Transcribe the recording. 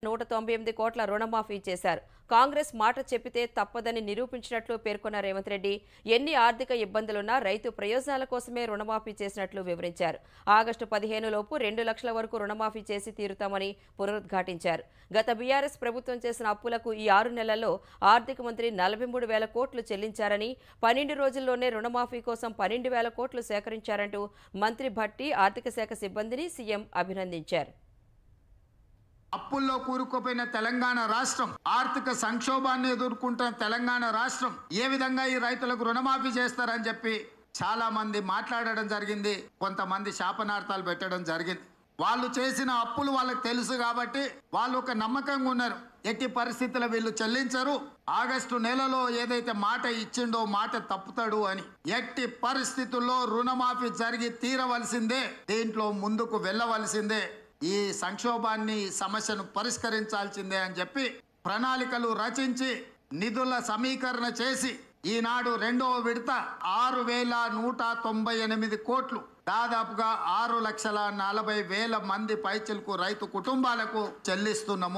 198 కోట్ల రుణమాఫీ చేశారు. కాంగ్రెస్ మాట చెప్పితే తప్పదని నిరూపించినట్లు పేర్కొన్న రేవంత్ రెడ్డి ఎన్ని ఆర్థిక ఇబ్బందులున్నా రైతు ప్రయోజనాల కోసమే రుణమాఫీ చేసినట్లు వివరించారు. ఆగస్టు 15 లోపు 2 లక్షల వరకు రుణమాఫీ చేసి తీరుతామని పునరుద్ఘాటించారు. గత బీఆర్ఎస్ ప్రభుత్వం చేసిన అప్పులకు ఈ 6 నెలల్లో ఆర్థిక మంత్రి 43,000 కోట్లు చెల్లించారని, 12 రోజుల్లోనే రుణమాఫీ కోసం 12,000 కోట్లు సేకరించారంటూ మంత్రి భట్టి ఆర్థిక శాఖ సిబ్బందిని సీఎం అభినందించారు. అప్పుల్లో కూరుకుపోయిన తెలంగాణ రాష్ట్రం, ఆర్థిక సంక్షోభాన్ని ఎదుర్కొంటున్న తెలంగాణ రాష్ట్రం ఏ విధంగా ఈ రైతులకు రుణమాఫీ చేస్తారని చెప్పి చాలా మంది మాట్లాడడం జరిగింది. కొంతమంది శాపనార్థాలు పెట్టడం జరిగింది. వాళ్ళు చేసిన అప్పులు వాళ్ళకి తెలుసు కాబట్టి వాళ్ళు ఒక నమ్మకంగా ఉన్నారు. ఎట్టి పరిస్థితుల్లో వీళ్ళు చెల్లించరు, ఆగస్టు నెలలో ఏదైతే మాట ఇచ్చిండో మాట తప్పుతాడు అని. ఎట్టి పరిస్థితుల్లో రుణమాఫీ జరిగి తీరవలసిందే, దీంట్లో ముందుకు వెళ్ళవలసిందే, ఈ సంక్షోభాన్ని సమస్యను పరిష్కరించాల్సిందే అని చెప్పి ప్రణాళికలు రచించి నిధుల సమీకరణ చేసి ఈనాడు రెండవ విడత 6,198 కోట్లు, దాదాపుగా 6,40,000 మంది పైచిలకు రైతు కుటుంబాలకు చెల్లిస్తున్నాము.